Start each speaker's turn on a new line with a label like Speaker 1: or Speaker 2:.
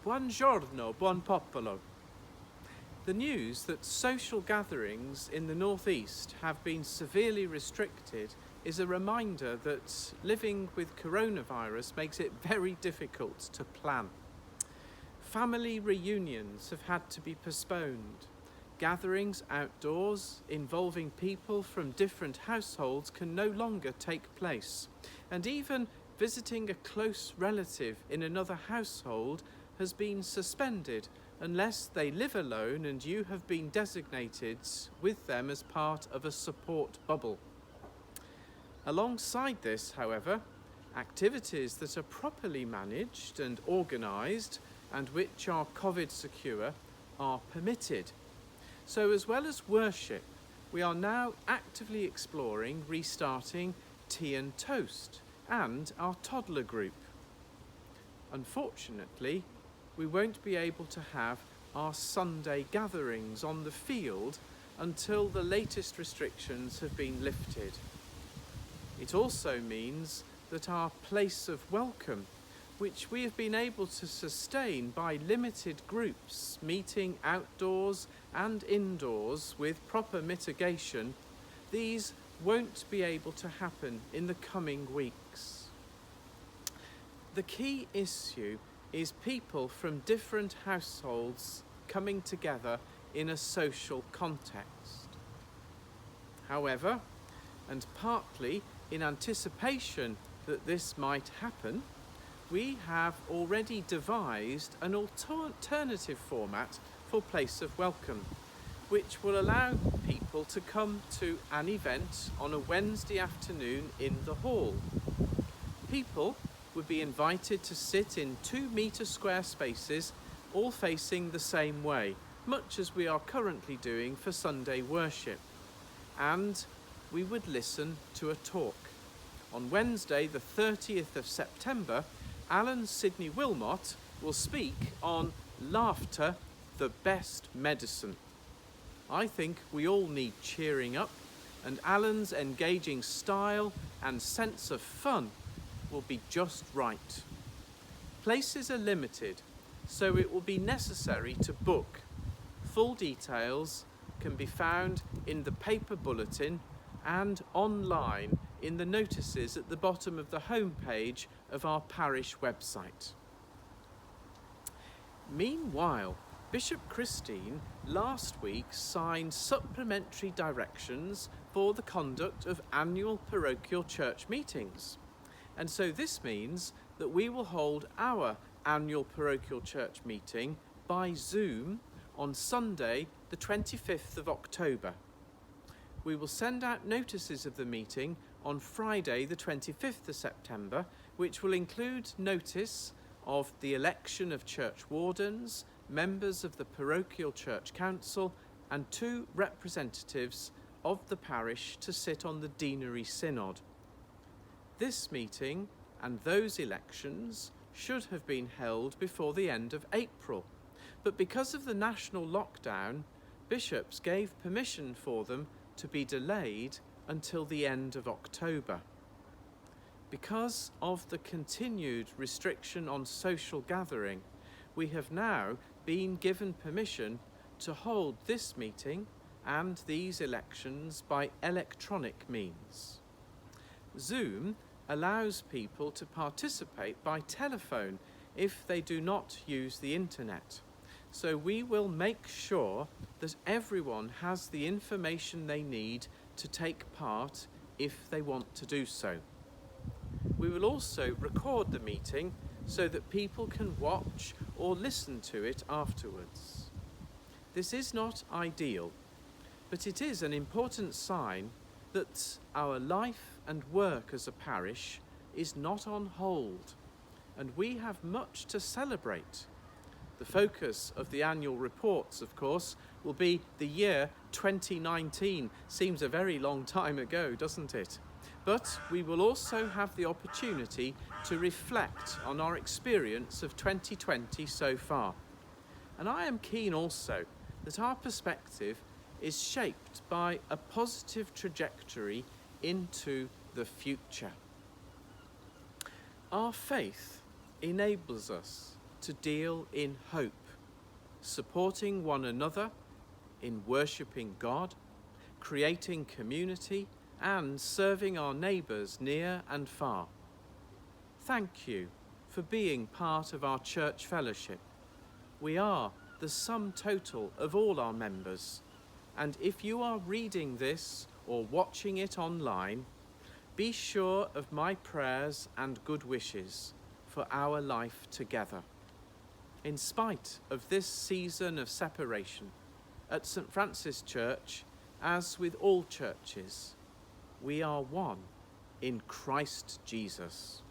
Speaker 1: Buongiorno, buon popolo. The news that social gatherings in the northeast have been severely restricted is a reminder that living with coronavirus makes it very difficult to plan. Family reunions have had to be postponed. Gatherings outdoors involving people from different households can no longer take place, and even visiting a close relative in another household has been suspended unless they live alone and you have been designated with them as part of a support bubble. Alongside this, however, activities that are properly managed and organised and which are COVID secure are permitted. So as well as worship, we are now actively exploring restarting tea and toast and our toddler group. Unfortunately, we won't be able to have our Sunday gatherings on the field until the latest restrictions have been lifted. It also means that our place of welcome, which we have been able to sustain by limited groups meeting outdoors and indoors with proper mitigation, these won't be able to happen in the coming weeks. The key issue is people from different households coming together in a social context. However, and partly in anticipation that this might happen, we have already devised an alternative format for Place of Welcome, which will allow people to come to an event on a Wednesday afternoon in the hall. People would be invited to sit in 2-metre square spaces, all facing the same way, much as we are currently doing for Sunday worship. And we would listen to a talk. On Wednesday, the 30th of September, Alan Sidney Wilmot will speak on laughter, the best medicine. I think we all need cheering up, and Alan's engaging style and sense of fun will be just right. Places are limited, so it will be necessary to book. Full details can be found in the paper bulletin and online in the notices at the bottom of the homepage of our parish website. Meanwhile, Bishop Christine last week signed supplementary directions for the conduct of annual parochial church meetings. And so this means that we will hold our annual parochial church meeting by Zoom on Sunday, the 25th of October. We will send out notices of the meeting on Friday, the 25th of September, which will include notice of the election of church wardens, members of the parochial church council, and 2 representatives of the parish to sit on the deanery synod. This meeting and those elections should have been held before the end of April, but because of the national lockdown, bishops gave permission for them to be delayed until the end of October. Because of the continued restriction on social gathering, we have now been given permission to hold this meeting and these elections by electronic means. Zoom allows people to participate by telephone if they do not use the internet. So we will make sure that everyone has the information they need to take part if they want to do so. We will also record the meeting so that people can watch or listen to it afterwards. This is not ideal, but it is an important sign that our life and work as a parish is not on hold, and we have much to celebrate. The focus of the annual reports, of course, will be the year 2019. Seems a very long time ago, doesn't it? But we will also have the opportunity to reflect on our experience of 2020 so far. And I am keen also that our perspective is shaped by a positive trajectory into the future. Our faith enables us to deal in hope, supporting one another in worshipping God, creating community, and serving our neighbours near and far. Thank you for being part of our church fellowship. We are the sum total of all our members, and if you are reading this or watching it online, be sure of my prayers and good wishes for our life together. In spite of this season of separation, at St. Francis Church, as with all churches, we are one in Christ Jesus.